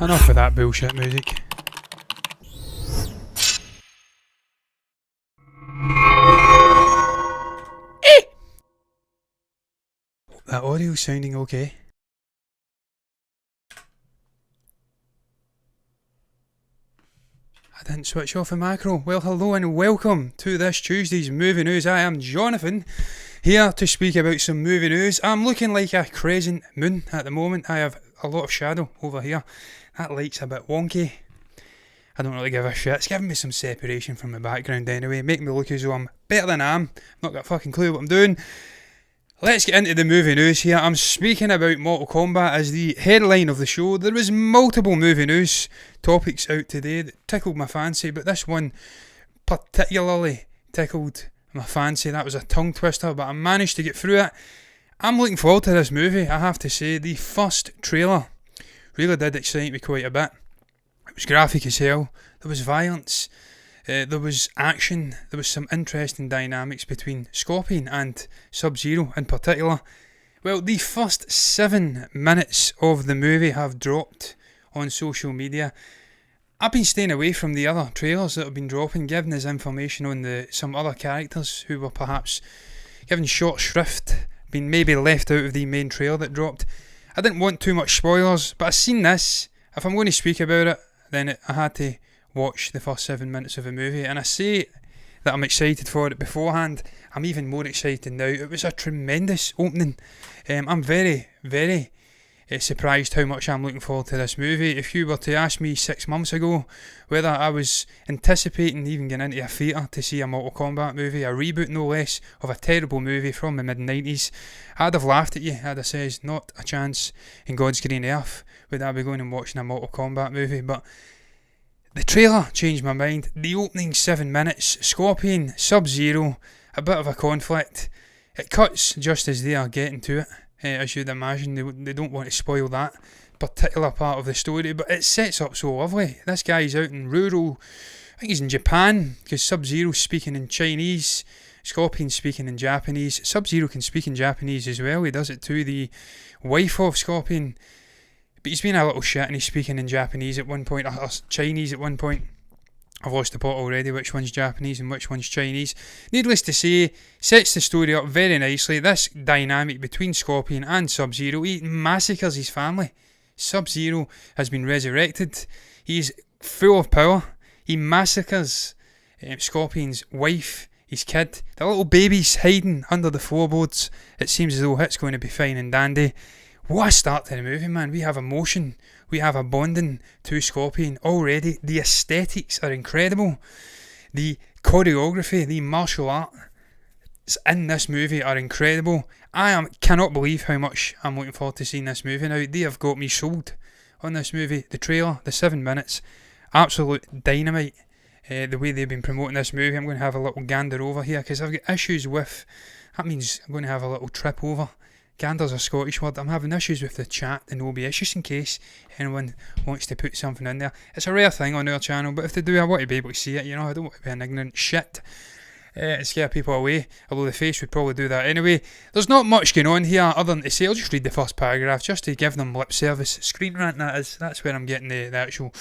Enough of that bullshit music. That audio's sounding okay. I didn't switch off the macro. Well, hello and welcome to this Tuesday's movie news. I am Jonathan, here to speak about some movie news. I'm looking like a crescent moon at the moment. I have a lot of shadow over here. That light's a bit wonky. I don't really give a shit. It's giving me some separation from the background anyway. Make me look as though I'm better than I am. Not got a fucking clue what I'm doing. Let's get into the movie news here. I'm speaking about Mortal Kombat as the headline of the show. There was multiple movie news topics out today that tickled my fancy, but this one particularly tickled my fancy. That was a tongue twister, but I managed to get through it. I'm looking forward to this movie, I have to say. The first trailer really did excite me quite a bit. It was graphic as hell. There was violence. There was action. There was some interesting dynamics between Scorpion and Sub-Zero in particular. Well, the first 7 minutes of the movie have dropped on social media. I've been staying away from the other trailers that have been dropping, giving us information on some other characters who were perhaps given short shrift, been maybe left out of the main trailer that dropped. I didn't want too much spoilers, but I've seen this. If I'm going to speak about it, then I had to watch the first 7 minutes of the movie, and I say that I'm excited for it beforehand. I'm even more excited now. It was a tremendous opening. I'm very, very surprised how much I'm looking forward to this movie. If you were to ask me 6 months ago whether I was anticipating even getting into a theatre to see a Mortal Kombat movie, a reboot no less, of a terrible movie from the mid-90s, I'd have laughed at you. I'd have said, not a chance in God's green earth would I be going and watching a Mortal Kombat movie. But the trailer changed my mind. The opening 7 minutes, Scorpion, Sub-Zero, a bit of a conflict. It cuts just as they are getting to it. As you'd imagine, they don't want to spoil that particular part of the story, but it sets up so lovely. This guy's out in rural, I think he's in Japan, because Sub-Zero's speaking in Chinese, Scorpion's speaking in Japanese. Sub-Zero can speak in Japanese as well. He does it to the wife of Scorpion. But he's being a little shit and he's speaking in Japanese at one point, or Chinese at one point. I've lost the plot already, which one's Japanese and which one's Chinese. Needless to say, sets the story up very nicely. This dynamic between Scorpion and Sub-Zero, he massacres his family. Sub-Zero has been resurrected. He's full of power. He massacres Scorpion's wife, his kid. The little baby's hiding under the floorboards. It seems as though it's going to be fine and dandy. What a start to the movie, man. We have emotion. We have a bonding to Scorpion already. The aesthetics are incredible. The choreography, the martial arts in this movie are incredible. Cannot believe how much I'm looking forward to seeing this movie now. They have got me sold on this movie. The trailer, the 7 minutes, absolute dynamite. The way they've been promoting this movie. I'm going to have a little gander over here because I've got issues with... That means I'm going to have a little trip over. Gander's a Scottish word. I'm having issues with the chat and OBS, just in case anyone wants to put something in there. It's a rare thing on our channel, but if they do, I want to be able to see it. I don't want to be an ignorant shit and scare people away, although the face would probably do that anyway. There's not much going on here other than to say, I'll just read the first paragraph just to give them lip service. Screen rant, that is. That's where I'm getting the actual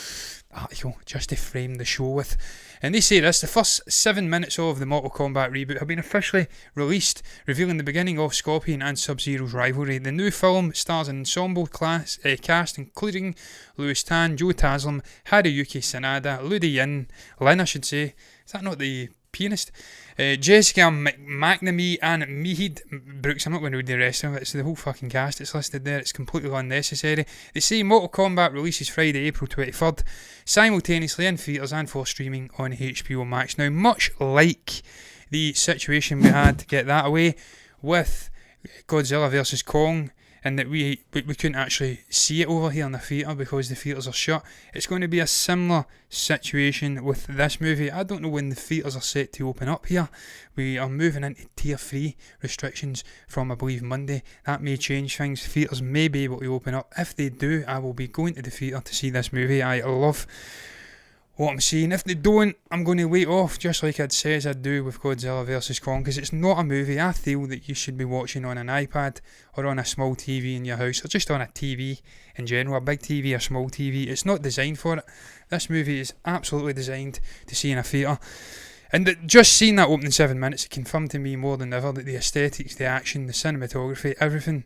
article, just to frame the show with. And they say this: the first 7 minutes of the Mortal Kombat reboot have been officially released, revealing the beginning of Scorpion and Sub-Zero's rivalry. The new film stars an ensemble cast including Louis Tan, Joe Taslim, Haruyuki Sanada, Ludi Yin, Lin, I should say. Is that not the pianist? Jessica McNamee and Mihid Brooks. I'm not going to read the rest of it. It's the whole fucking cast. It's listed there. It's completely unnecessary. They say Mortal Kombat releases Friday, April 23rd, simultaneously in theatres and for streaming on HBO Max. Now, much like the situation we had to get that away with Godzilla vs Kong, and that we couldn't actually see it over here in the theatre because the theatres are shut. It's going to be a similar situation with this movie. I don't know when the theatres are set to open up here. We are moving into tier 3 restrictions from, I believe, Monday. That may change things. Theatres may be able to open up. If they do, I will be going to the theatre to see this movie. I love what I'm saying. If they don't, I'm going to wait off, just like I'd says I'd do with Godzilla vs Kong, because it's not a movie I feel that you should be watching on an iPad or on a small TV in your house, or just on a TV in general, a big TV or small TV. It's not designed for it. This movie is absolutely designed to see in a theatre. And just seeing that opening 7 minutes, it confirmed to me more than ever that the aesthetics, the action, the cinematography, everything,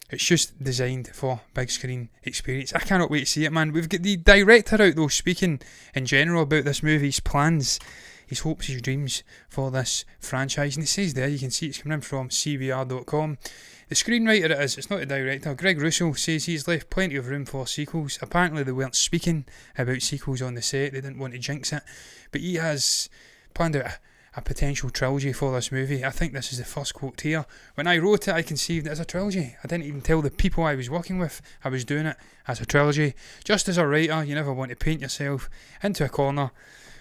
it's just designed for big screen experience. I cannot wait to see it, man. We've got the director out though speaking in general about this movie's plans, his hopes, his dreams for this franchise. And it says there, you can see it's coming in from CBR.com. The screenwriter it's not the director, Greg Russell, says he's left plenty of room for sequels. Apparently they weren't speaking about sequels on the set, they didn't want to jinx it. But he has planned out a potential trilogy for this movie. I think this is the first quote here. When I wrote it, I conceived it as a trilogy. I didn't even tell the people I was working with I was doing it as a trilogy. Just as a writer, you never want to paint yourself into a corner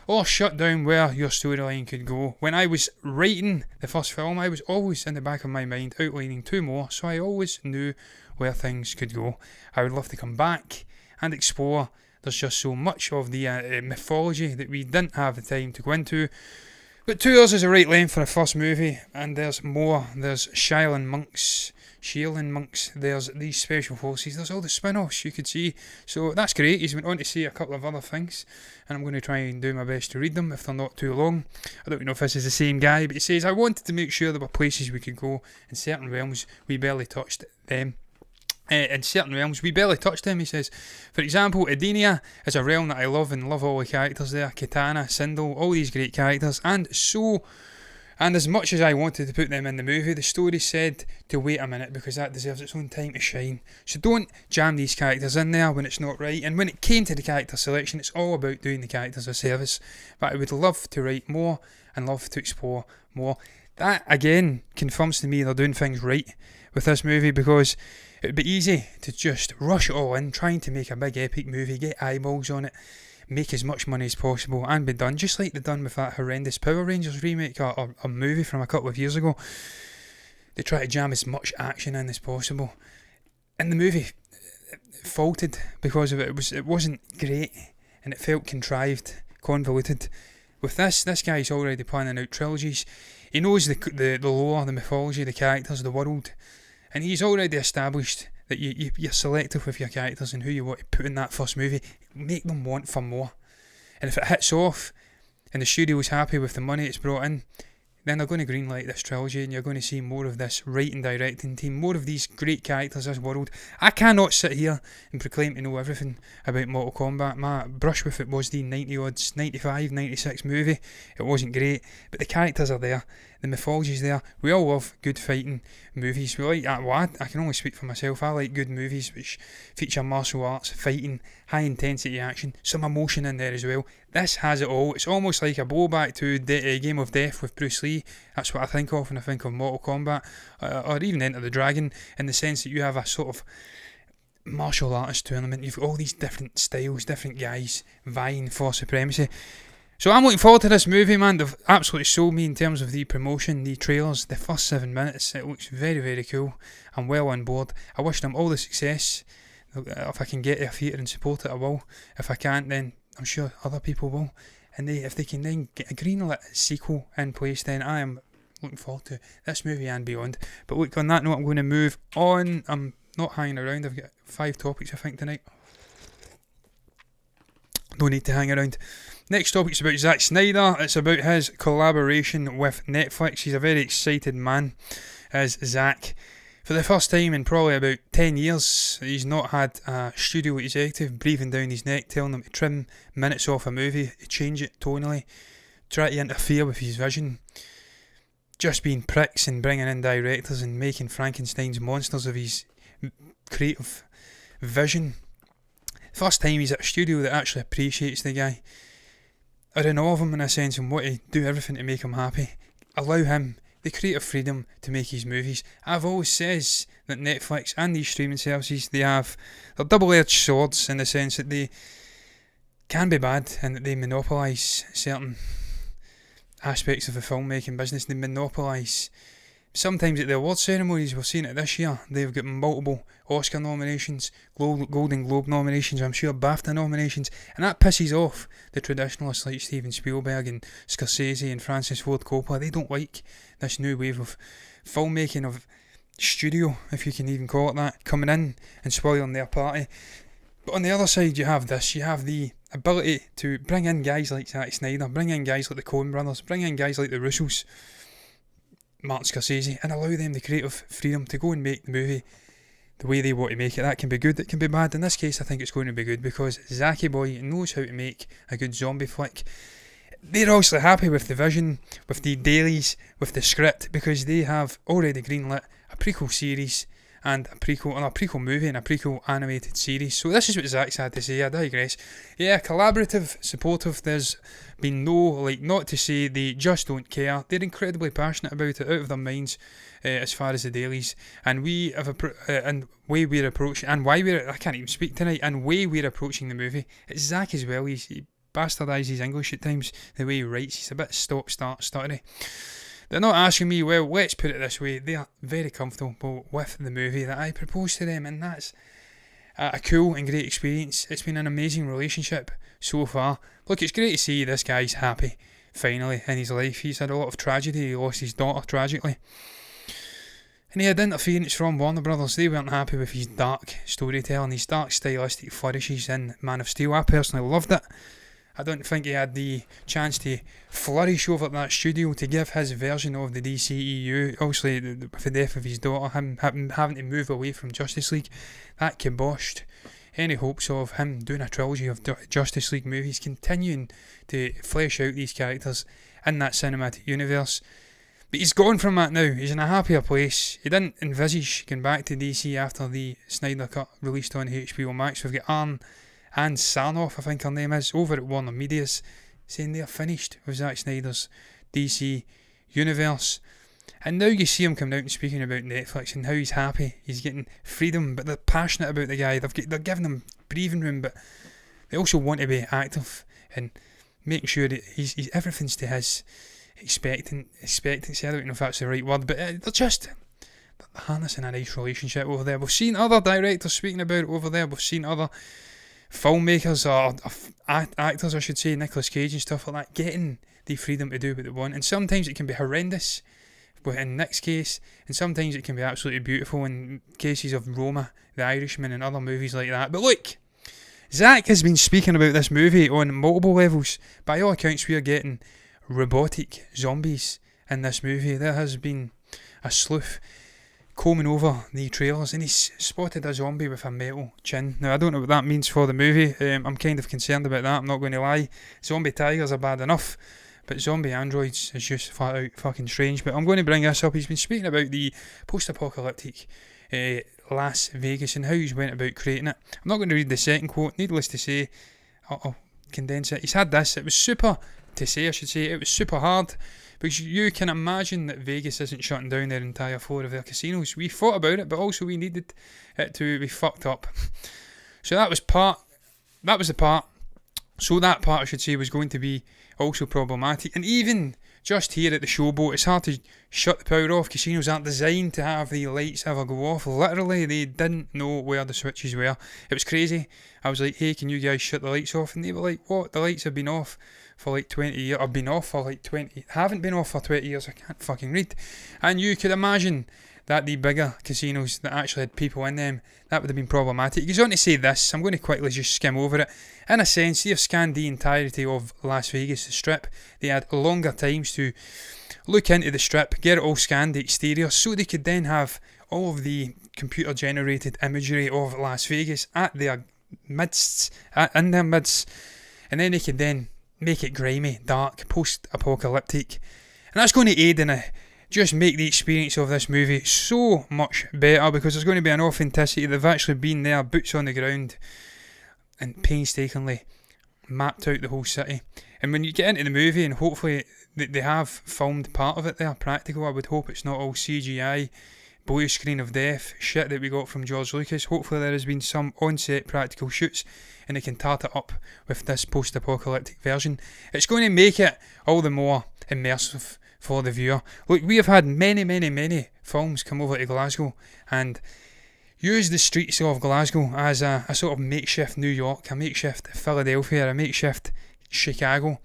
or shut down where your storyline could go. When I was writing the first film, I was always in the back of my mind outlining 2 more, so I always knew where things could go. I would love to come back and explore. There's just so much of the mythology that we didn't have the time to go into. But 2 hours is the right length for a first movie, and there's more. There's Shield monks, there's these special forces, there's all the spin-offs you could see. So that's great. He's went on to say a couple of other things, and I'm going to try and do my best to read them if they're not too long. I don't know if this is the same guy, but he says, I wanted to make sure there were places we could go in certain realms we barely touched them. In certain realms, we barely touched them, he says. For example, Edenia is a realm that I love and love all the characters there. Katana, Sindel, all these great characters. And as much as I wanted to put them in the movie, the story said to wait a minute because that deserves its own time to shine. So don't jam these characters in there when it's not right. And when it came to the character selection, it's all about doing the characters a service. But I would love to write more and love to explore more. That, again, confirms to me they're doing things right with this movie, because it would be easy to just rush it all in, trying to make a big epic movie, get eyeballs on it, make as much money as possible and be done, just like they done with that horrendous Power Rangers remake or movie from a couple of years ago. They try to jam as much action in as possible, and the movie faltered because of it. It wasn't great, and it felt contrived, convoluted. With this guy's already planning out trilogies. He knows the lore, the mythology, the characters, the world. And he's already established that you're selective with your characters and who you want to put in that first movie. Make them want for more. And if it hits off and the studio's happy with the money it's brought in, then they're going to greenlight this trilogy, and you're going to see more of this writing, directing team, more of these great characters, this world. I cannot sit here and proclaim to know everything about Mortal Kombat. My brush with it was the 90-odds, 95, 96 movie. It wasn't great, but the characters are there. The mythology's there. We all love good fighting movies. We like that. Well, I can only speak for myself. I like good movies which feature martial arts, fighting, high intensity action, some emotion in there as well. This has it all. It's almost like a blowback to Game of Death with Bruce Lee. That's what I think of when I think of Mortal Kombat, or even Enter the Dragon, in the sense that you have a sort of martial artist tournament. You've got all these different styles, different guys vying for supremacy. So I'm looking forward to this movie, man. They've absolutely sold me in terms of the promotion, the trailers, the first 7 minutes. It looks very, very cool. I'm well on board. I wish them all the success. If I can get to a theatre and support it, I will. If I can't, then I'm sure other people will. And if they can then get a greenlit sequel in place, then I am looking forward to this movie and beyond. But look, on that note, I'm going to move on. I'm not hanging around. I've got 5 topics, I think, tonight. No need to hang around. Next topic is about Zack Snyder. It's about his collaboration with Netflix. He's a very excited man, as Zack. For the first time in probably about 10 years, he's not had a studio executive breathing down his neck, telling him to trim minutes off a movie, to change it tonally, try to interfere with his vision. Just being pricks and bringing in directors and making Frankenstein's monsters of his creative vision. First time he's at a studio that actually appreciates the guy. Or in awe of him in a sense, and want to do everything to make him happy. Allow him the creative freedom to make his movies. I've always says that Netflix and these streaming services, they're double-edged swords in the sense that they can be bad and that they monopolise certain aspects of the filmmaking business. They monopolise sometimes at the award ceremonies, we've seen it this year, they've got multiple Oscar nominations, Golden Globe nominations, I'm sure BAFTA nominations, and that pisses off the traditionalists like Steven Spielberg and Scorsese and Francis Ford Coppola. They don't like this new wave of filmmaking, of studio, if you can even call it that, coming in and spoiling their party. But on the other side, you have this, you have the ability to bring in guys like Zack Snyder, bring in guys like the Coen brothers, bring in guys like the Russos, Martin Scorsese, and allow them the creative freedom to go and make the movie the way they want to make it. That can be good, it can be bad. In this case, I think it's going to be good because Zacky Boy knows how to make a good zombie flick. They're obviously happy with the vision, with the dailies, with the script, because they have already greenlit a prequel series and a prequel movie and a prequel animated series. So this is what Zack's had to say. I digress. Yeah, collaborative, supportive. There's been no, not to say they just don't care. They're incredibly passionate about it, out of their minds, as far as the dailies. And we have and way we're approaching, and why I can't even speak tonight, and way we're approaching the movie. It's Zack as well. He bastardises English at times, the way he writes. He's a bit stop-start stuttery. They're not asking me, well, let's put it this way, they are very comfortable with the movie that I proposed to them, and that's a cool and great experience. It's been an amazing relationship so far. Look, it's great to see this guy's happy, finally, in his life. He's had a lot of tragedy. He lost his daughter tragically. And he had interference from Warner Brothers. They weren't happy with his dark storytelling, his dark stylistic flourishes in Man of Steel. I personally loved it. I don't think he had the chance to flourish over at that studio to give his version of the DCEU. Obviously, with the death of his daughter, him having to move away from Justice League, that kiboshed any hopes of him doing a trilogy of Justice League movies, continuing to flesh out these characters in that cinematic universe. But he's gone from that now. He's in a happier place. He didn't envisage going back to DC after the Snyder Cut released on HBO Max. We've got Anne Sarnoff, I think her name is, over at Warner Media's, saying they're finished with Zack Snyder's DC universe. And now you see him coming out and speaking about Netflix and how he's happy, he's getting freedom, but they're passionate about the guy. They're giving him breathing room, but they also want to be active and making sure that he's everything's to his expectancy. I don't know if that's the right word, but they're harnessing a nice relationship over there. We've seen other directors speaking about it over there. We've seen other filmmakers or actors, I should say, Nicolas Cage and stuff like that, getting the freedom to do what they want. And sometimes it can be horrendous, but in Nick's case, and sometimes it can be absolutely beautiful in cases of Roma, The Irishman, and other movies like that. But look, Zack has been speaking about this movie on multiple levels. By all accounts, we are getting robotic zombies in this movie. There has been a sleuth combing over the trailers and he's spotted a zombie with a metal chin. Now I don't know what that means for the movie. I'm kind of concerned about that, I'm not going to lie. Zombie tigers are bad enough, but zombie androids is just flat out fucking strange. But I'm going to bring this up. He's been speaking about the post-apocalyptic Las Vegas and how he's went about creating it. I'm not going to read the second quote, needless to say. I'll condense it. He's had this. It was super hard, because you can imagine that Vegas isn't shutting down their entire floor of their casinos. We thought about it, but also we needed it to be fucked up. So that was the part. So that part, I should say, was going to be also problematic. And even just here at the showboat, it's hard to shut the power off. Casinos aren't designed to have the lights ever go off. Literally, they didn't know where the switches were. It was crazy. I was like, hey, can you guys shut the lights off? And they were like, what? The lights have been off for like 20 years. I've been off for like 20. Haven't been off for 20 years. I can't fucking read. And you could imagine that the bigger casinos that actually had people in them, that would have been problematic. He goes on to say this. I'm going to quickly just skim over it. In a sense, they've scanned the entirety of Las Vegas, the strip. They had longer times to look into the strip, get it all scanned, the exterior, so they could then have all of the computer-generated imagery of Las Vegas in their midst, and then they could then make it grimy, dark, post-apocalyptic. And that's going to aid in just make the experience of this movie so much better, because there's going to be an authenticity. They've actually been there, boots on the ground, and painstakingly mapped out the whole city. And when you get into the movie, and hopefully they have filmed part of it there, practical, I would hope it's not all CGI, blue screen of death shit that we got from George Lucas. Hopefully there has been some on-set practical shoots and they can tart it up with this post-apocalyptic version. It's going to make it all the more immersive for the viewer. Look, we have had many films come over to Glasgow and use the streets of Glasgow as a sort of makeshift New York, a makeshift Philadelphia, a makeshift Chicago.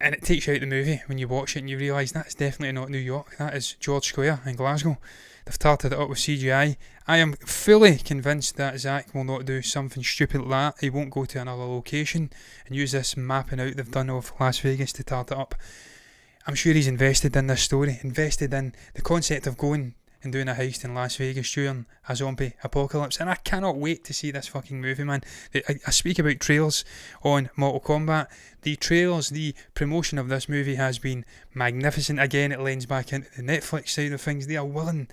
And it takes you out the movie when you watch it and you realise that's definitely not New York. That is George Square in Glasgow. They've tarted it up with CGI. I am fully convinced that Zack will not do something stupid like that. He won't go to another location and use this mapping out they've done of Las Vegas to tart it up. I'm sure he's invested in this story, invested in the concept of going and doing a heist in Las Vegas during a zombie apocalypse, and I cannot wait to see this fucking movie, man. I speak about trailers on Mortal Kombat. The trailers, the promotion of this movie has been magnificent. Again, it lends back into the Netflix side of things. They are willing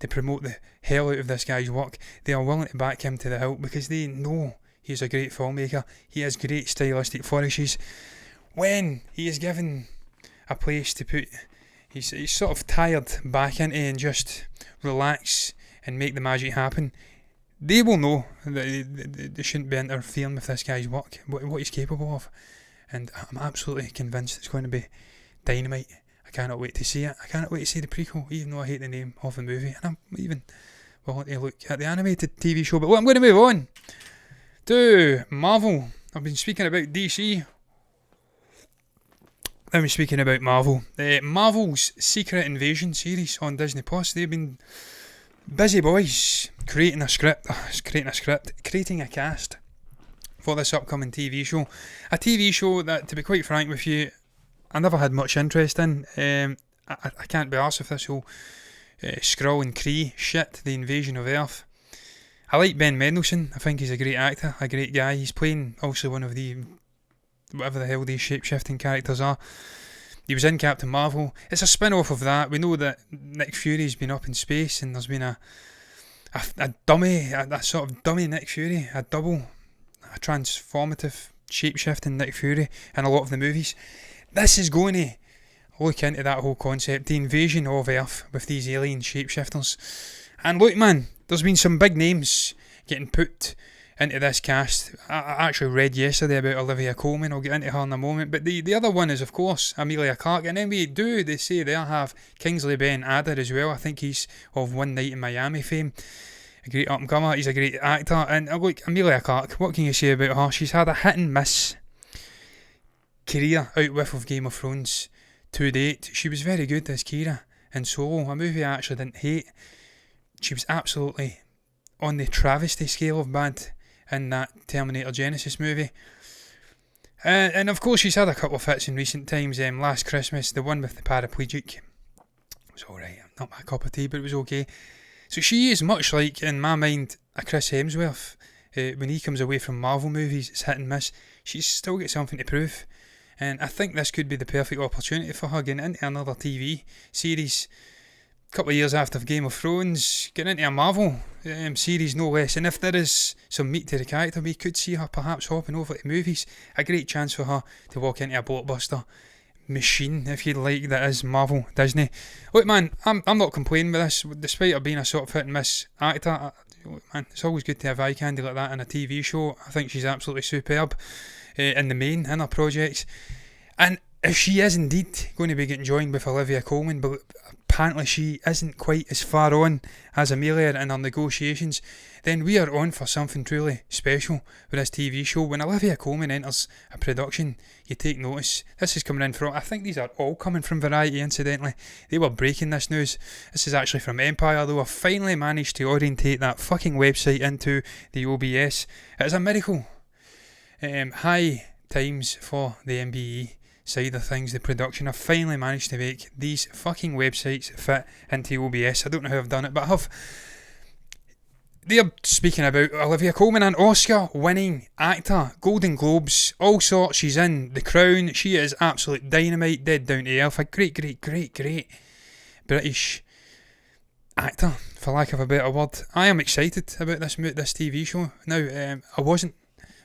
to promote the hell out of this guy's work. They are willing to back him to the hilt because they know he's a great filmmaker. He has great stylistic flourishes. When he is given a place to put he's sort of tired back into and just relax and make the magic happen, they will know that they shouldn't be interfering with this guy's work, what he's capable of. And I'm absolutely convinced it's going to be dynamite. I cannot wait to see it. I cannot wait to see the prequel, even though I hate the name of the movie. And I'm even willing to look at the animated TV show. But I'm going to move on to Marvel. I've been speaking about DC. I'm speaking about Marvel. Marvel's Secret Invasion series on Disney Plus. They've been busy boys creating a cast for this upcoming TV show. A TV show that, to be quite frank with you, I never had much interest in. I can't be arsed with this whole Skrull and Kree shit, the invasion of Earth. I like Ben Mendelsohn. I think he's a great actor, a great guy. He's playing also one of the whatever the hell these shape-shifting characters are. He was in Captain Marvel. It's a spin-off of that. We know that Nick Fury's been up in space and there's been a sort of dummy Nick Fury, a transformative shape-shifting Nick Fury in a lot of the movies. This is going to look into that whole concept, the invasion of Earth with these alien shapeshifters. And look, man, there's been some big names getting put into this cast. I actually read yesterday about Olivia Colman. I'll get into her in a moment. But the other one is, of course, Emilia Clarke. And then they say they'll have Kingsley Ben Adir as well. I think he's of One Night in Miami fame. A great up-and-comer. He's a great actor. And look, Emilia Clarke, what can you say about her? She's had a hit-and-miss career out with Game of Thrones to date. She was very good as Kira in Solo, a movie I actually didn't hate. She was absolutely on the travesty scale of bad in that Terminator Genesis movie. And of course she's had a couple of hits in recent times. Last Christmas, the one with the paraplegic, it was alright, not my cup of tea, but it was okay. So she is much like, in my mind, a Chris Hemsworth. When he comes away from Marvel movies, it's hit and miss. She's still got something to prove. And I think this could be the perfect opportunity for her, getting into another TV series. A couple of years after Game of Thrones, getting into a Marvel series no less. And if there is some meat to the character, we could see her perhaps hopping over to movies. A great chance for her to walk into a blockbuster machine, if you'd like, that is Marvel, Disney. Look, man, I'm not complaining with this, despite her being a sort of hit and miss actor. Look, man, it's always good to have eye candy like that in a TV show. I think she's absolutely superb in the main, in her projects. And if she is indeed going to be getting joined with Olivia Colman, but apparently she isn't quite as far on as Emilia in her negotiations, then we are on for something truly special with this TV show. When Olivia Colman enters a production, you take notice. This is coming in from, I think these are all coming from Variety, incidentally. They were breaking this news. This is actually from Empire, though. I've finally managed to orientate that fucking website into the OBS. It is a miracle. High times for the MBE side of things, the production. I've finally managed to make these fucking websites fit into OBS. I don't know how I've done it, but I have. They're speaking about Olivia Colman, an Oscar-winning actor, Golden Globes, all sorts. She's in The Crown. She is absolute dynamite, dead down to earth. A great British actor, for lack of a better word. I am excited about this TV show. Now, I wasn't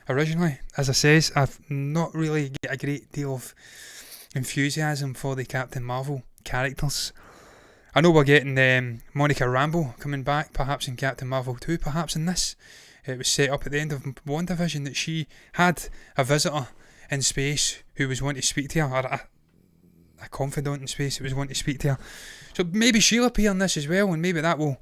originally, as I says. I've not really got a great deal of enthusiasm for the Captain Marvel characters. I know we're getting Monica Rambeau coming back, perhaps in Captain Marvel 2, perhaps in this. It was set up at the end of WandaVision that she had a visitor in space who was wanting to speak to her. a confidant in space that was wanting to speak to her. So maybe she'll appear in this as well, and maybe that will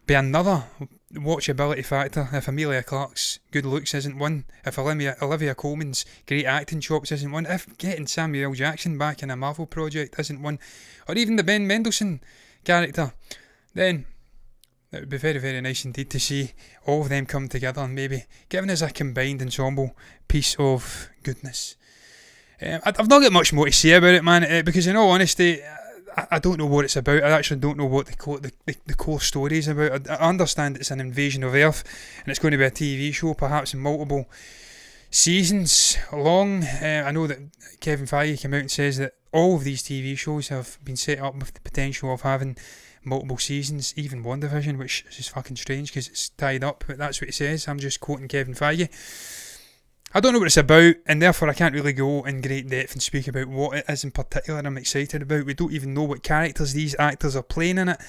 be another watchability factor. If Emilia Clarke's good looks isn't one, if Olivia Colman's great acting chops isn't one, if getting Samuel L. Jackson back in a Marvel project isn't one, or even the Ben Mendelsohn character, then it would be very, very nice indeed to see all of them come together and maybe giving us a combined ensemble piece of goodness. I've not got much more to say about it, man, because in all honesty, I don't know what it's about. I actually don't know what the core story is about. I understand it's an invasion of Earth, and it's going to be a TV show, perhaps in multiple seasons long. I know that Kevin Feige came out and says that all of these TV shows have been set up with the potential of having multiple seasons, even WandaVision, which is fucking strange because it's tied up, but that's what he says. I'm just quoting Kevin Feige. I don't know what it's about, and therefore I can't really go in great depth and speak about what it is in particular I'm excited about. We don't even know what characters these actors are playing in it.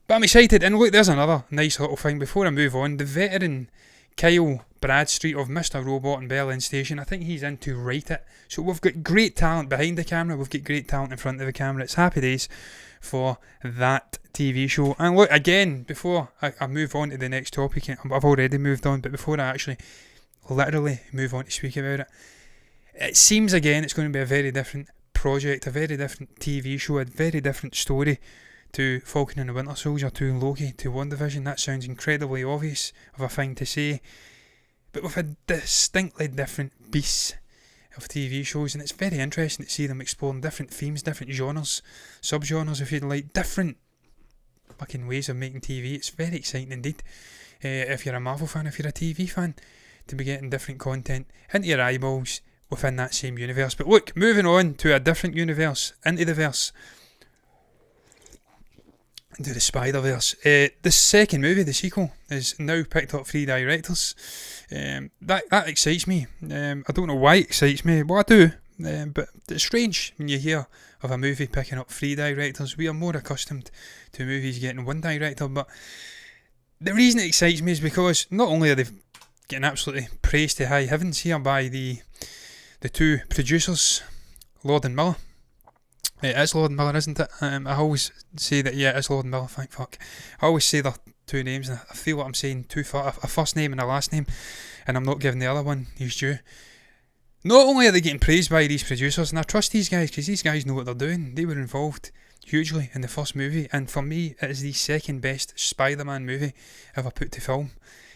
But I'm excited, and look, there's another nice little thing before I move on. The veteran Kyle Bradstreet of Mr. Robot and Berlin Station, I think he's in to write it. So we've got great talent behind the camera, we've got great talent in front of the camera. It's happy days for that TV show. And look, again, before I move on to the next topic, I've already moved on, but before I actually literally move on to speak about it, it seems again it's going to be a very different project, a very different TV show, a very different story to Falcon and the Winter Soldier, to Loki, to WandaVision. That sounds incredibly obvious of a thing to say, but with a distinctly different piece of TV shows, and it's very interesting to see them exploring different themes, different genres, subgenres if you'd like, different fucking ways of making TV. It's very exciting indeed. If you're a Marvel fan, if you're a TV fan, to be getting different content into your eyeballs within that same universe. But look, moving on to a different universe, into the verse, into the Spider-Verse. The second movie, the sequel, is now picked up 3 directors. That excites me. I don't know why it excites me. Well, I do, but it's strange when you hear of a movie picking up 3 directors. We are more accustomed to movies getting 1 director, but the reason it excites me is because not only are they getting absolutely praised to high heavens here by the 2 producers, Lord and Miller. It is Lord and Miller, isn't it? I always say that, yeah, it is Lord and Miller, thank fuck. I always say their 2 names, and I feel like I'm saying a first name and a last name, and I'm not giving the other one his due. Not only are they getting praised by these producers, and I trust these guys because these guys know what they're doing. They were involved hugely in the first movie, and for me, it is the second best Spider-Man movie ever put to film.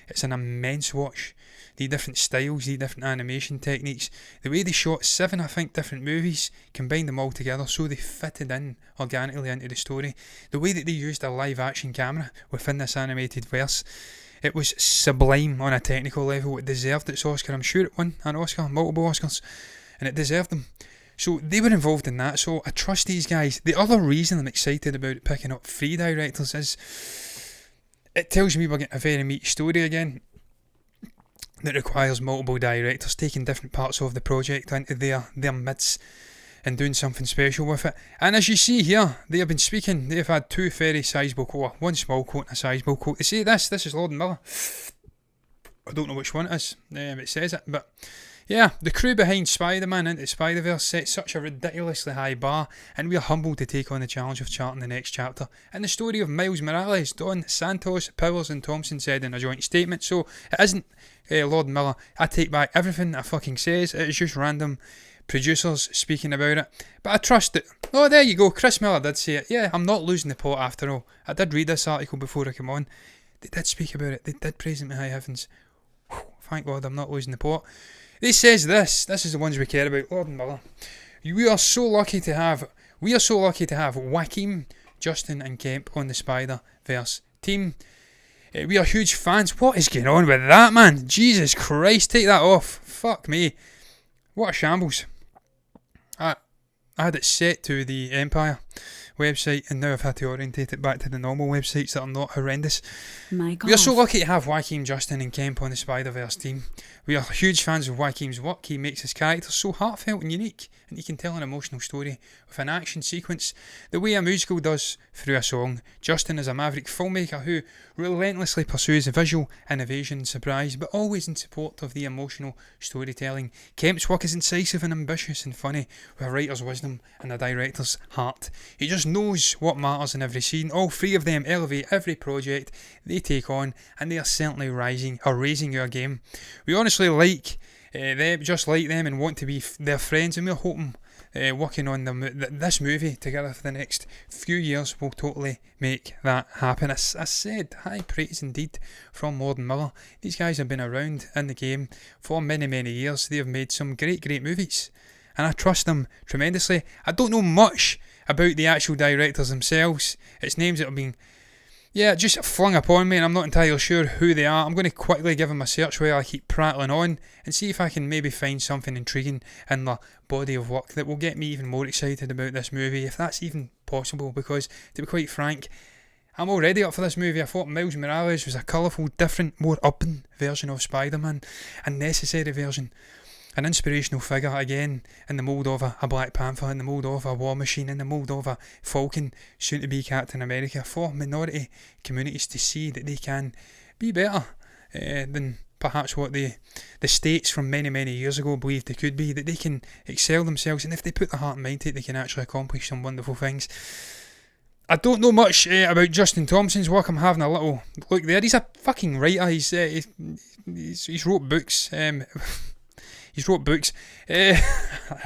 It's an immense watch. The different styles, the different animation techniques, the way they shot 7, I think, different movies, combined them all together so they fitted in organically into the story. The way that they used a live action camera within this animated verse, it was sublime on a technical level. It deserved its Oscar. I'm sure it won an Oscar, multiple Oscars, and it deserved them. So they were involved in that, so I trust these guys. The other reason I'm excited about picking up 3 directors is it tells me we're getting a very meaty story again that requires multiple directors taking different parts of the project into their midst and doing something special with it. And as you see here, they have been speaking. They have had 2 very sizable quotes, 1 small quote and a sizable quote. They say this is Lord and Miller. I don't know which one it is. It says it, but yeah, the crew behind Spider-Man Into Spider-Verse set such a ridiculously high bar, and we are humbled to take on the challenge of charting the next chapter in the story of Miles Morales, Don Santos, Powers and Thompson said in a joint statement. So it isn't Lord and Miller. I take back everything I fucking says. It is just random producers speaking about it, but I trust it. Oh, there you go, Chris Miller did say it. Yeah, I'm not losing the plot after all. I did read this article before I came on. They did speak about it. They did praise it to high heavens. Whew, thank God I'm not losing the plot. They says this is the ones we care about. Lord and Miller. We are so lucky to have Joaquin, Justin and Kemp on the Spider-Verse team. We are huge fans. What is going on with that, man? Jesus Christ, take that off. Fuck me. What a shambles. I had it set to the Empire. website, and now I've had to orientate it back to the normal websites that are not horrendous. My God. We are so lucky to have Joaquin, Justin and Kemp on the Spider-Verse team. We are huge fans of Joaquin's work. He makes his characters so heartfelt and unique, and he can tell an emotional story with an action sequence the way a musical does through a song. Justin is a maverick filmmaker who relentlessly pursues visual innovation and surprise, but always in support of the emotional storytelling. Kemp's work is incisive and ambitious and funny, with a writer's wisdom and a director's heart. He just knows what matters in every scene. All three of them elevate every project they take on, and they are certainly raising our game. We honestly like them, just like them, and want to be their friends, and we're hoping working on this movie together for the next few years will totally make that happen. As I said, high praise indeed from Lord and Miller. These guys have been around in the game for many, many years. They have made some great movies, and I trust them tremendously. I don't know much about the actual directors themselves. It's names that have been just flung upon me, and I'm not entirely sure who they are. I'm going to quickly give them a search while I keep prattling on and see if I can maybe find something intriguing in the body of work that will get me even more excited about this movie, if that's even possible, because to be quite frank, I'm already up for this movie. I thought Miles Morales was a colourful, different, more urban version of Spider-Man, a necessary version. An inspirational figure, again, in the mould of a Black Panther, in the mould of a War Machine, in the mould of a Falcon, soon to be Captain America, for minority communities to see that they can be better than perhaps what the states from many, many years ago believed they could be, that they can excel themselves, and if they put their heart and mind to it, they can actually accomplish some wonderful things. I don't know much about Justin Thompson's work. I'm having a little look there. He's a fucking writer. He's wrote books. He's wrote books. I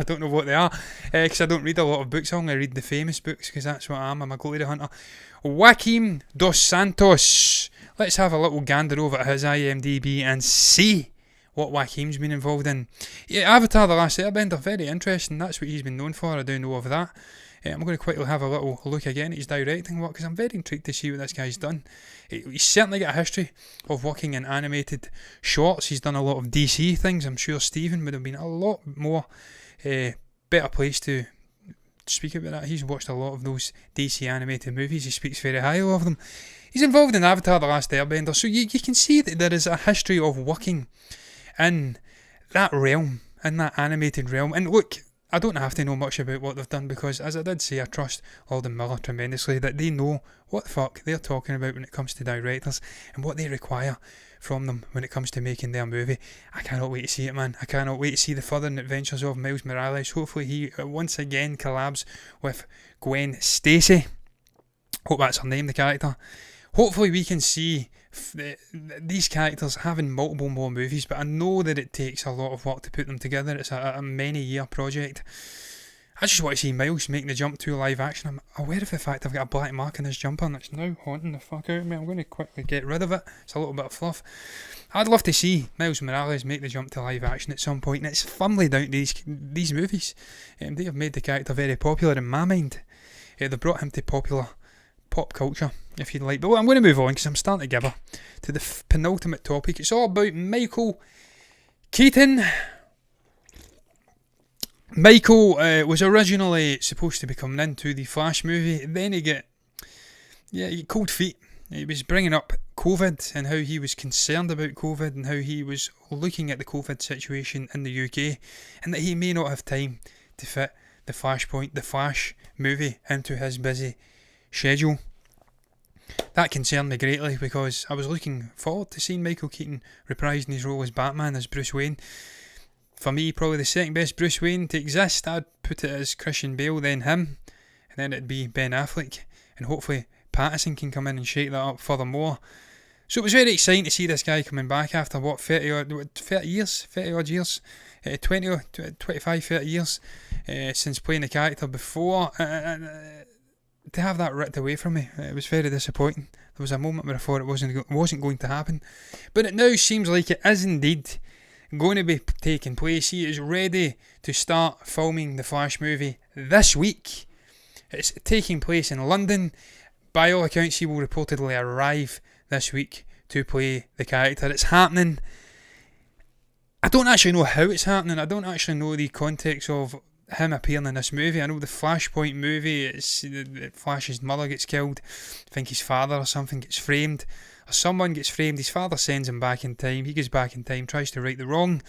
don't know what they are, because I don't read a lot of books. I only read the famous books, because that's what I am. I'm a glory hunter. Joaquim dos Santos. Let's have a little gander over at his IMDb and see what Joaquim's been involved in. Yeah, Avatar The Last Airbender, very interesting. That's what he's been known for. I do know of that. I'm going to quickly have a little look again at his directing work, because I'm very intrigued to see what this guy's done. He's certainly got a history of working in animated shorts. He's done a lot of DC things. I'm sure Stephen would have been a lot more better placed to speak about that. He's watched a lot of those DC animated movies. He speaks very highly of them. He's involved in Avatar The Last Airbender, so you can see that there is a history of working in that realm, in that animated realm. And look, I don't have to know much about what they've done, because, as I did say, I trust Lord and Miller tremendously, that they know what the fuck they're talking about when it comes to directors and what they require from them when it comes to making their movie. I cannot wait to see it, man. I cannot wait to see the further adventures of Miles Morales. Hopefully he once again collabs with Gwen Stacy. Hope that's her name, the character. Hopefully we can see these characters having multiple more movies, but I know that it takes a lot of work to put them together. It's a many-year project. I just want to see Miles make the jump to live action. I'm aware of the fact I've got a black mark in his jumper, and it's now haunting the fuck out of me. I'm going to quickly get rid of it. It's a little bit of fluff. I'd love to see Miles Morales make the jump to live action at some point, and it's firmly down to these movies. They have made the character very popular in my mind. They brought him to popular pop culture, if you'd like. But I'm going to move on, because I'm starting to gibber, to the penultimate topic. It's all about Michael Keaton. Michael was originally supposed to be coming into the Flash movie. Then he got cold feet. He was bringing up COVID and how he was concerned about COVID and how he was looking at the COVID situation in the UK, and that he may not have time to fit the Flash movie into his busy schedule. That concerned me greatly, because I was looking forward to seeing Michael Keaton reprising his role as Batman, as Bruce Wayne. For me, probably the second best Bruce Wayne to exist. I'd put it as Christian Bale, then him, and then it'd be Ben Affleck, and hopefully Pattinson can come in and shake that up furthermore. So it was very exciting to see this guy coming back after 30 odd years, 25, 30 years since playing the character before. To have that ripped away from me, it was very disappointing. There was a moment where I thought it wasn't going to happen, but it now seems like it is indeed going to be taking place. He is ready to start filming the Flash movie this week. It's taking place in London. By all accounts, he will reportedly arrive this week to play the character. It's happening. I don't actually know how it's happening. I don't actually know the context of him appearing in this movie. I know the Flashpoint movie, it's Flash's mother gets killed. I think his father or something gets framed. Or someone gets framed. His father sends him back in time. He goes back in time, tries to right the wrong.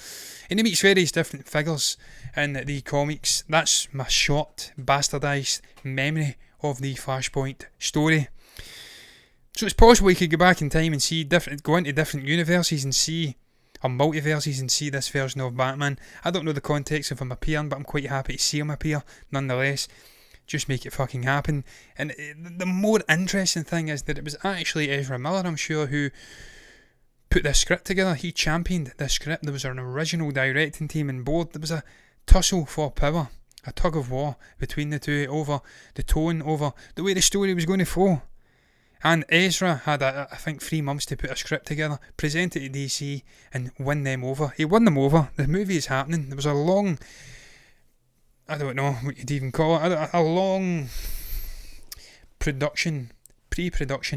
And he meets various different figures in the comics. That's my short, bastardised memory of the Flashpoint story. So it's possible he could go back in time and see go into different universes and see, or multiverses, and see this version of Batman. I don't know the context of him appearing, but I'm quite happy to see him appear nonetheless. Just make it fucking happen. And the more interesting thing is that it was actually Ezra Miller, I'm sure, who put this script together. He championed this script. There was an original directing team on board. There was a tussle for power, a tug of war between the two over the tone, over the way the story was going to flow. And Ezra had, I think, 3 months to put a script together, present it to DC, and win them over. He won them over. The movie is happening. There was a long, I don't know what you'd even call it, a long pre-production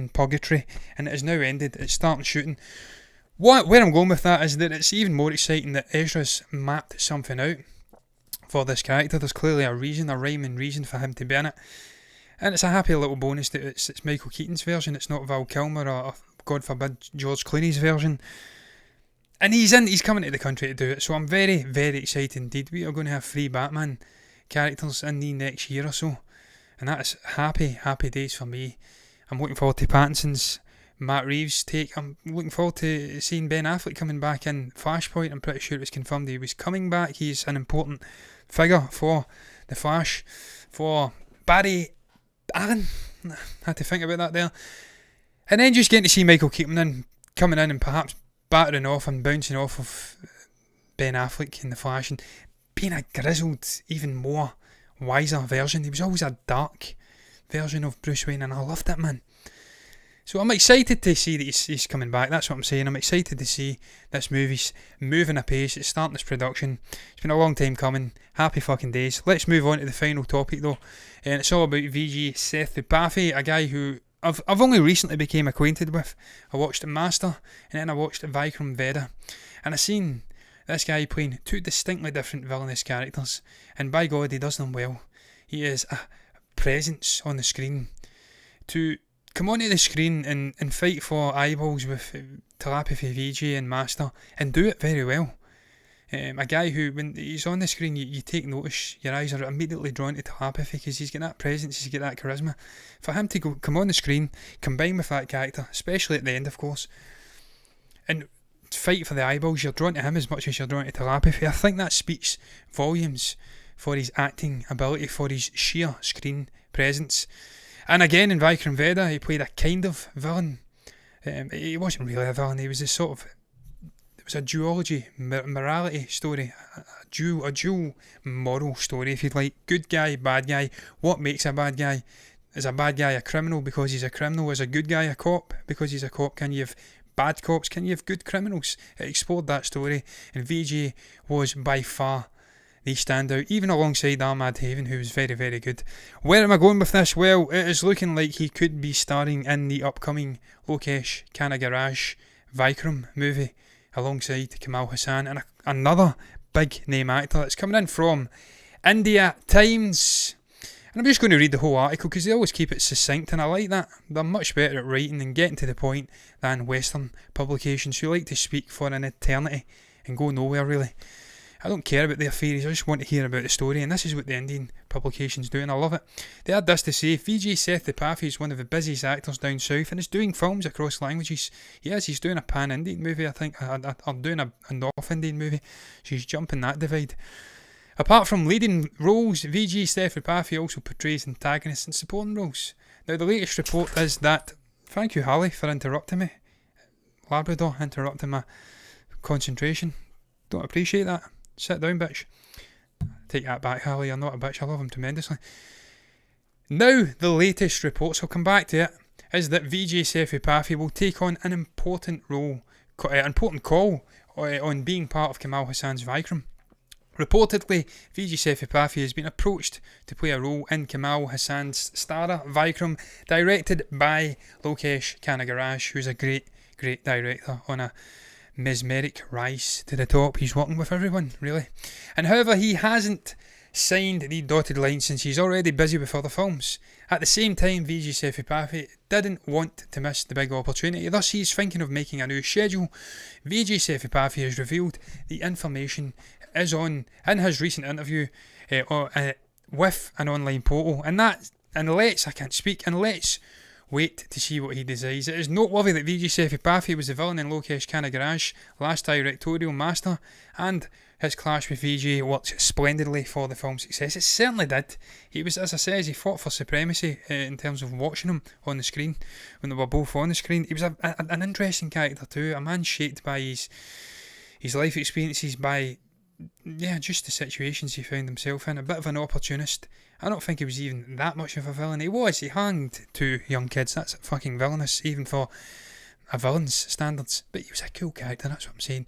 purgatory, and it has now ended. It's starting shooting. Where I'm going with that is that it's even more exciting that Ezra's mapped something out for this character. There's clearly a reason, a rhyme and reason for him to be in it. And it's a happy little bonus that it's Michael Keaton's version. It's not Val Kilmer or, God forbid, George Clooney's version. And he's coming to the country to do it. So I'm very, very excited indeed. We are going to have 3 Batman characters in the next year or so. And that is happy, happy days for me. I'm looking forward to Pattinson's Matt Reeves take. I'm looking forward to seeing Ben Affleck coming back in Flashpoint. I'm pretty sure it was confirmed he was coming back. He's an important figure for the Flash. For Barry Allen, had to think about that there. And then just getting to see Michael Keaton coming in and perhaps battering off and bouncing off of Ben Affleck in the Flash and being a grizzled, even more wiser version. He was always a dark version of Bruce Wayne, and I loved it, man. So I'm excited to see that he's coming back. That's what I'm saying. I'm excited to see this movie's moving apace. It's starting its production. It's been a long time coming. Happy fucking days. Let's move on to the final topic though, and it's all about VG Sethupathi, a guy who I've only recently became acquainted with. I watched Master, and then I watched Vikram Vedha, and I seen this guy playing 2 distinctly different villainous characters, and by God, he does them well. He is a presence on the screen. To come onto the screen and fight for eyeballs with Telepathy VG and Master, and do it very well. A guy who, when he's on the screen, you take notice, your eyes are immediately drawn to Telepathy because he's got that presence, he's got that charisma. For him to come on the screen, combine with that character, especially at the end of course, and fight for the eyeballs, you're drawn to him as much as you're drawn to Telepathy. I think that speaks volumes for his acting ability, for his sheer screen presence. And again in Vikram Vedha, he played a kind of villain. He wasn't really a villain, he was a sort of, it was a duology, morality story, a dual moral story if you'd like. Good guy, bad guy. What makes a bad guy? Is a bad guy a criminal because he's a criminal? Is a good guy a cop because he's a cop? Can you have bad cops? Can you have good criminals? It explored that story, and VJ was by far the standout, even alongside Ahmad Haven, who was very, very good. Where am I going with this? Well, it is looking like he could be starring in the upcoming Lokesh Kanagaraj Vikram movie alongside Kamal Haasan and another big name actor that's coming in from India Times. And I'm just going to read the whole article because they always keep it succinct, and I like that. They're much better at writing and getting to the point than Western publications who like to speak for an eternity and go nowhere really. I don't care about their theories, I just want to hear about the story, and this is what the Indian publications do, and I love it. They had this to say: Vijay Sethupathi is one of the busiest actors down south and is doing films across languages. Yes, he's doing a pan-Indian movie, I think, or doing a North Indian movie, so he's jumping that divide. Apart from leading roles, Vijay Sethupathi also portrays antagonists and supporting roles. Now, the latest report is that, thank you Harley for interrupting me, Labrador interrupting my concentration, don't appreciate that. Sit down, bitch. Take that back, Harley, you're not a bitch, I love him tremendously. Now, the latest reports, I'll come back to it, is that Vijay Sethupathi will take on an important call on being part of Kamal Haasan's Vikram. Reportedly, Vijay Sethupathi has been approached to play a role in Kamal Haasan's starrer Vikram, directed by Lokesh Kanagaraj, who's a great, great director on a mesmeric rise to the top. He's working with everyone, really. And however, he hasn't signed the dotted line since he's already busy with other films. At the same time, Vijay Sethupathi didn't want to miss the big opportunity, thus he's thinking of making a new schedule. Vijay Sethupathi has revealed the information is on in his recent interview with an online portal, and let's wait to see what he decides. It is noteworthy that Vijay Sethupathi was the villain in Lokesh Kanagaraj's last directorial master, and his clash with Vijay worked splendidly for the film's success. It certainly did. He was, as I said, he fought for supremacy in terms of watching him on the screen when they were both on the screen. He was an interesting character too, a man shaped by his life experiences, by just the situations he found himself in. A bit of an opportunist. I don't think he was even that much of a villain. He hanged two young kids. That's fucking villainous, even for a villain's standards. But he was a cool character, that's what I'm saying.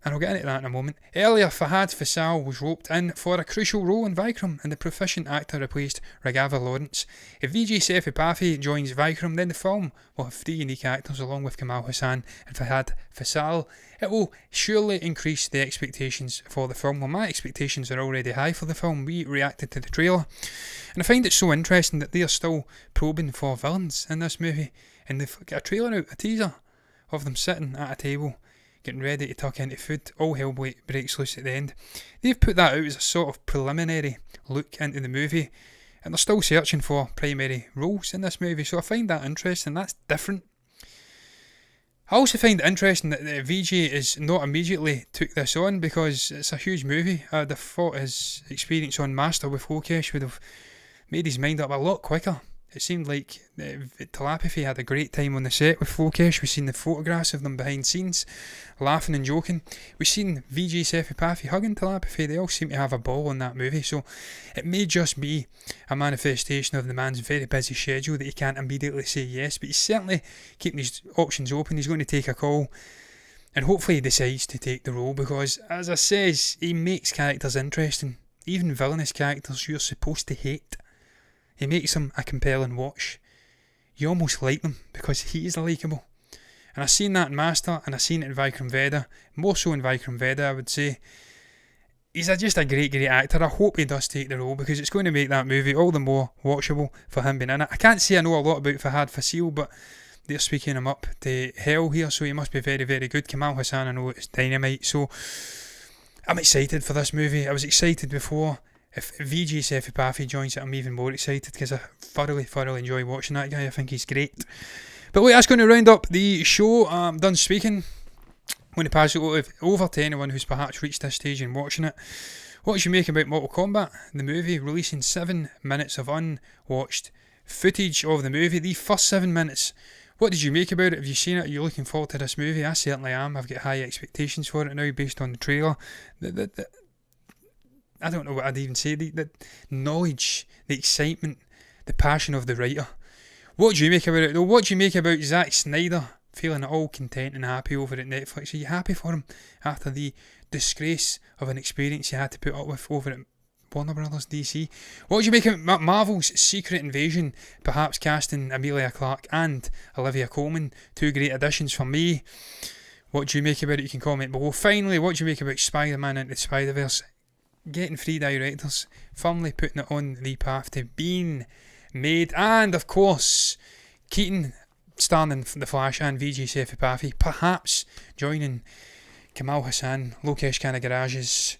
And I'll get into that in a moment. Earlier, Fahad Fasal was roped in for a crucial role in Vikram, and the proficient actor replaced Raghava Lawrence. If Vijay Sethupathi joins Vikram, then the film will have three unique actors along with Kamal Haasan and Fahad Fasal. It will surely increase the expectations for the film. Well, my expectations are already high for the film. We reacted to the trailer, and I find it so interesting that they are still probing for villains in this movie, and they've got a trailer out, a teaser of them sitting at a table getting ready to tuck into food. All hell breaks loose at the end. They've put that out as a sort of preliminary look into the movie, and they're still searching for primary roles in this movie, so I find that interesting. That's different. I also find it interesting that Vijay is not immediately took this on, because it's a huge movie. I'd have thought his experience on Master with Lokesh would have made his mind up a lot quicker. It seemed like Telepathy had a great time on the set with Lokesh. We've seen the photographs of them behind scenes, laughing and joking. We've seen Vijay Sethupathi hugging Telepathy. They all seem to have a ball on that movie, so it may just be a manifestation of the man's very busy schedule that he can't immediately say yes, but he's certainly keeping his options open. He's going to take a call, and hopefully he decides to take the role, because, as I says, he makes characters interesting. Even villainous characters you're supposed to hate. He makes them a compelling watch. You almost like them because he is likeable. And I've seen that in Master, and I've seen it in Vikram Vedha. More so in Vikram Vedha, I would say. He's just a great actor. I hope he does take the role, because it's going to make that movie all the more watchable for him being in it. I can't say I know a lot about Fahad Fasal, but they're speaking him up to hell here, so he must be very, very good. Kamal Haasan, I know it's dynamite, so I'm excited for this movie. I was excited before. If Vijay Sethupathi joins it, I'm even more excited, because I thoroughly enjoy watching that guy. I think he's great. But wait, that's going to round up the show. I'm done speaking. I'm going to pass it over to anyone who's perhaps reached this stage in watching it. What did you make about Mortal Kombat, the movie, releasing 7 minutes of unwatched footage of the movie? The first 7 minutes. What did you make about it? Have you seen it? Are you looking forward to this movie? I certainly am. I've got high expectations for it now based on the trailer. I don't know what I'd even say. The knowledge, the excitement, the passion of the writer. What do you make about it though? What do you make about Zack Snyder feeling all content and happy over at Netflix? Are you happy for him after the disgrace of an experience he had to put up with over at Warner Brothers DC? What do you make of Marvel's Secret Invasion, perhaps casting Emilia Clarke and Olivia Colman? 2 great additions for me. What do you make about it? You can comment below. Finally, what do you make about Spider-Man Into the Spider-Verse? Getting 3 directors, firmly putting it on the path to being made, and of course Keaton starring in The Flash and Vijay Sethupathi perhaps joining Kamal Haasan, Lokesh Kanagaraj's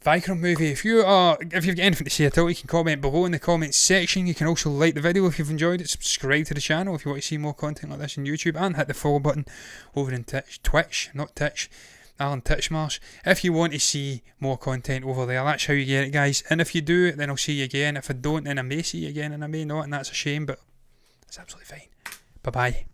Vikram movie. If you've got anything to say at all, you can comment below in the comments section. You can also like the video if you've enjoyed it, subscribe to the channel if you want to see more content like this on YouTube, and hit the follow button over in Twitch, not Titch, Alan Titchmarsh, if you want to see more content over there. That's how you get it, guys. And if you do, then I'll see you again. If I don't, then I may see you again, and I may not, and that's a shame, but that's absolutely fine. Bye bye.